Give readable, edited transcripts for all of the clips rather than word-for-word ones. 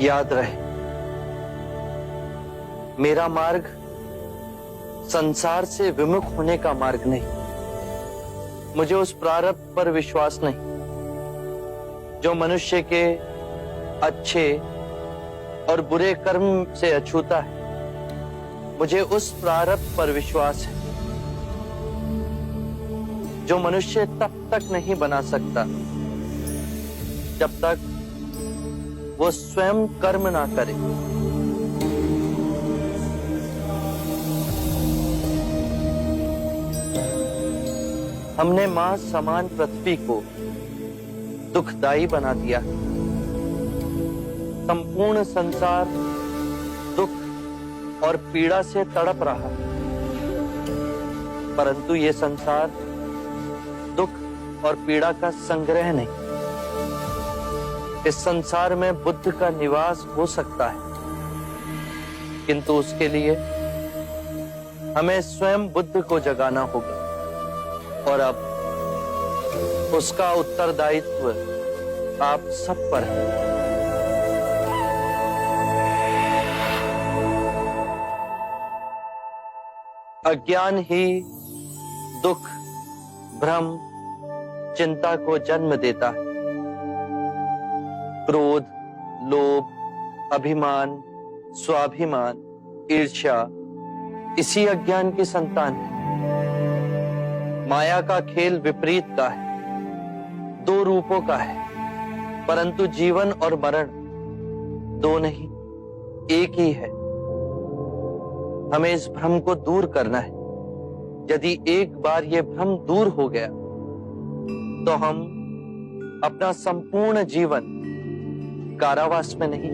याद रहे, मेरा मार्ग संसार से विमुख होने का मार्ग नहीं। मुझे उस प्रारब्ध पर विश्वास नहीं जो मनुष्य के अच्छे और बुरे कर्म से अछूता है। मुझे उस प्रारब्ध पर विश्वास है जो मनुष्य तब तक नहीं बना सकता जब तक वो स्वयं कर्म ना करे। हमने मां समान पृथ्वी को दुखदाई बना दिया। संपूर्ण संसार दुख और पीड़ा से तड़प रहा, परंतु ये संसार दुख और पीड़ा का संग्रह नहीं। इस संसार में बुद्ध का निवास हो सकता है, किंतु उसके लिए हमें स्वयं बुद्ध को जगाना होगा। और अब उसका उत्तरदायित्व आप सब पर है। अज्ञान ही दुख, भ्रम, चिंता को जन्म देता है। क्रोध, लोभ, अभिमान, स्वाभिमान, ईर्ष्या इसी अज्ञान की संतान है। माया का खेल विपरीत का है, दो रूपों का है, परंतु जीवन और मरण दो नहीं, एक ही है। हमें इस भ्रम को दूर करना है। यदि एक बार यह भ्रम दूर हो गया तो हम अपना संपूर्ण जीवन कारावास में नहीं,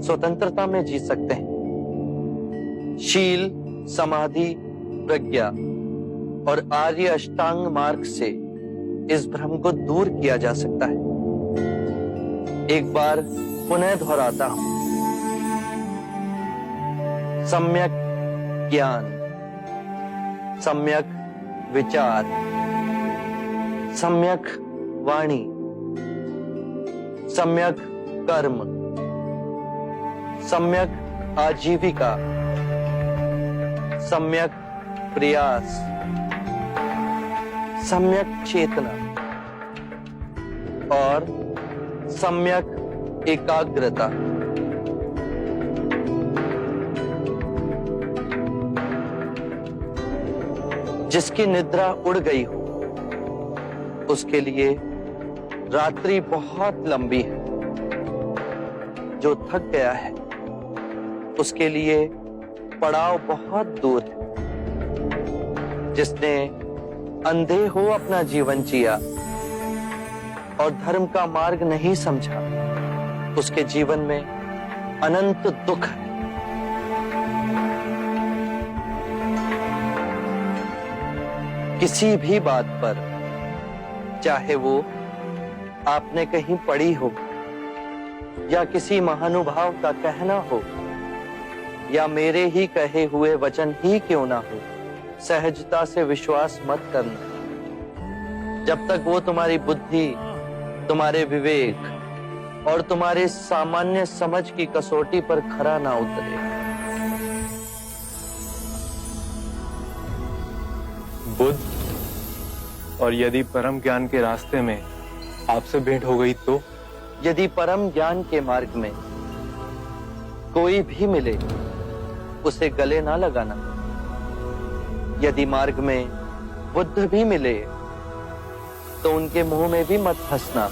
स्वतंत्रता में जी सकते हैं। शील, समाधि, प्रज्ञा और आर्य अष्टांग मार्ग से इस भ्रम को दूर किया जा सकता है। एक बार पुनः दोहराता हूं, सम्यक ज्ञान, सम्यक विचार, सम्यक वाणी, सम्यक कर्म, सम्यक आजीविका, सम्यक प्रयास, सम्यक चेतना और सम्यक एकाग्रता। जिसकी निद्रा उड़ गई हो उसके लिए रात्रि बहुत लंबी है। जो थक गया है उसके लिए पड़ाव बहुत दूर है। जिसने अंधे हो अपना जीवन जिया और धर्म का मार्ग नहीं समझा, उसके जीवन में अनंत दुख है। किसी भी बात पर, चाहे वो आपने कहीं पढ़ी हो या किसी महानुभाव का कहना हो या मेरे ही कहे हुए वचन ही क्यों ना हो, सहजता से विश्वास मत करना जब तक वो तुम्हारी बुद्धि, तुम्हारे विवेक और तुम्हारे सामान्य समझ की कसौटी पर खरा ना उतरे। बुद्ध, और यदि परम ज्ञान के रास्ते में आपसे भेंट हो गई तो? यदि परम ज्ञान के मार्ग में कोई भी मिले उसे गले ना लगाना। यदि मार्ग में बुद्ध भी मिले तो उनके मुंह में भी मत हंसना।